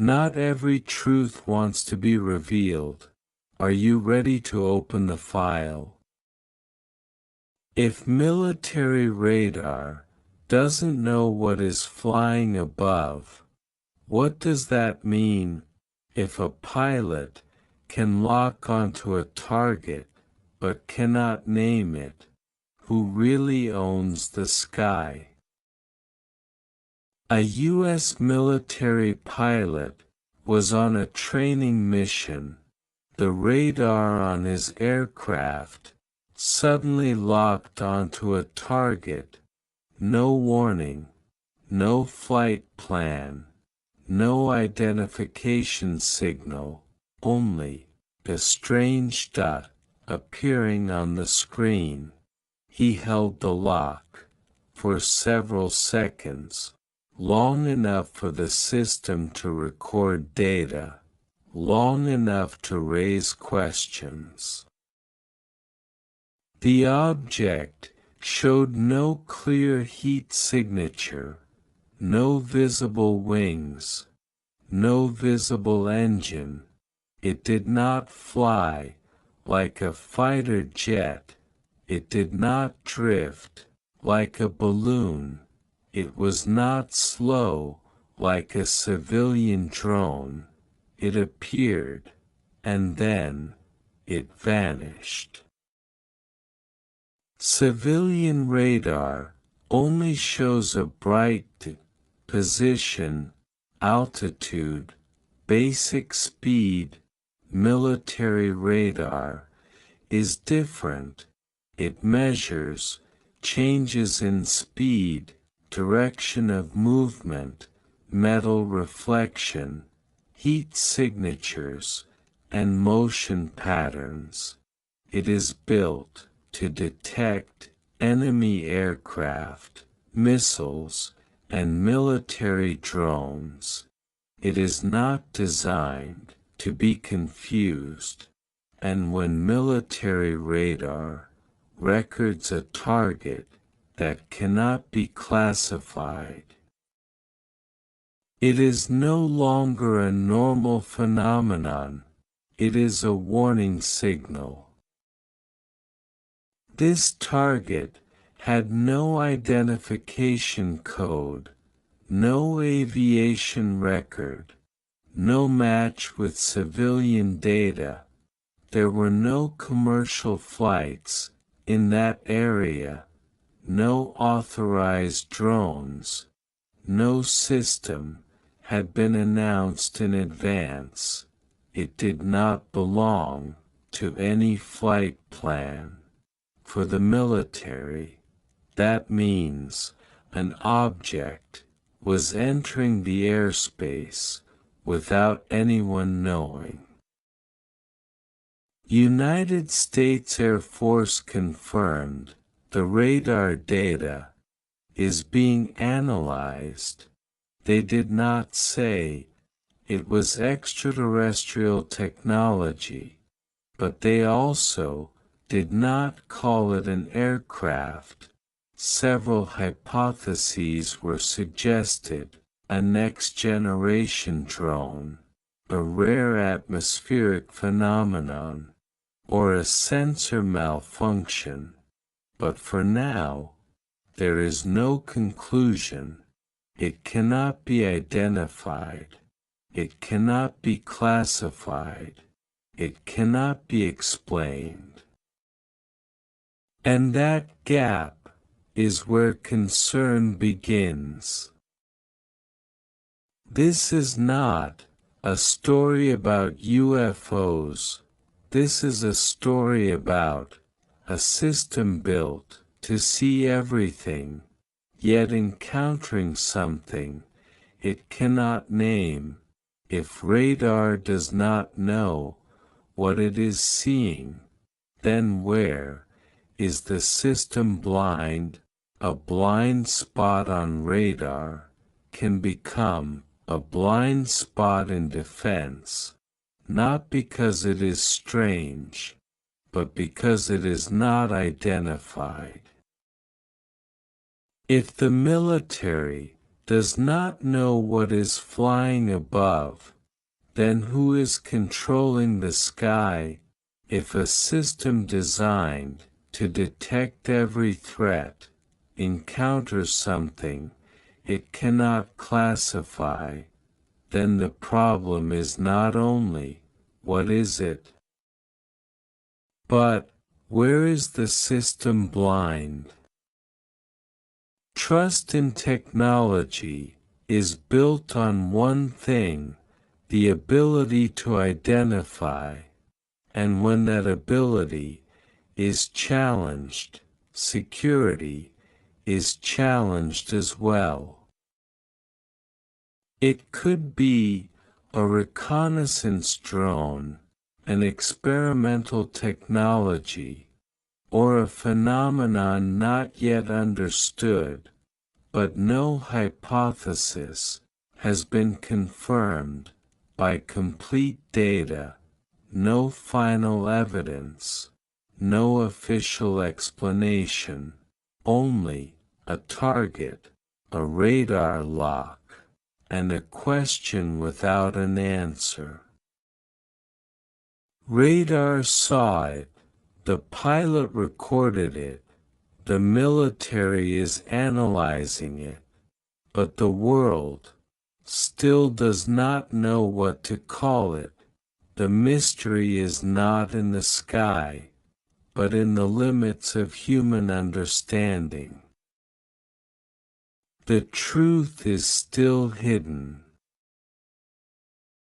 Not every truth wants to be revealed. Are you ready to open the file? If military radar doesn't know what is flying above, what does that mean if a pilot can lock onto a target but cannot name it? Who really owns the sky? A U.S. military pilot was on a training mission. The radar on his aircraft suddenly locked onto a target. No warning, no flight plan, no identification signal, only a strange dot appearing on the screen. He held the lock for several seconds, long enough for the system to record data, long enough to raise questions. The object showed no clear heat signature, no visible wings, no visible engine. It did not fly like a fighter jet. It did not drift like a balloon. It was not slow like a civilian drone. It appeared, and then it vanished. Civilian radar only shows a bright position, altitude, basic speed. Military radar is different. It measures changes in speed, direction of movement, metal reflection, heat signatures, and motion patterns. It is built to detect enemy aircraft, missiles, and military drones. It is not designed to be confused, and when military radar records a target that cannot be classified, it is no longer a normal phenomenon. It is a warning signal. This target had no identification code, no aviation record, no match with civilian data. There were no commercial flights in that area, no authorized drones, no system had been announced in advance. It did not belong to any flight plan. For the military, that means an object was entering the airspace without anyone knowing. United States Air Force confirmed the radar data is being analyzed. They did not say it was extraterrestrial technology, but they also did not call it an aircraft. Several hypotheses were suggested: a next-generation drone, a rare atmospheric phenomenon, or a sensor malfunction. But for now, there is no conclusion. It cannot be identified. It cannot be classified. It cannot be explained. And that gap is where concern begins. This is not a story about UFOs. This is a story about a system built to see everything, yet encountering something it cannot name. If radar does not know what it is seeing, then where is the system blind? A blind spot on radar can become a blind spot in defense, not because it is strange, but because it is not identified. If the military does not know what is flying above, then who is controlling the sky? If a system designed to detect every threat encounters something it cannot classify, then the problem is not only what is it, but where is the system blind? Trust in technology is built on one thing, the ability to identify, and when that ability is challenged, security is challenged as well. It could be a reconnaissance drone, an experimental technology, or a phenomenon not yet understood, but no hypothesis has been confirmed by complete data, no final evidence, no official explanation, only a target, a radar lock, and a question without an answer. Radar saw it, the pilot recorded it, the military is analyzing it, but the world still does not know what to call it. The mystery is not in the sky, but in the limits of human understanding. The truth is still hidden.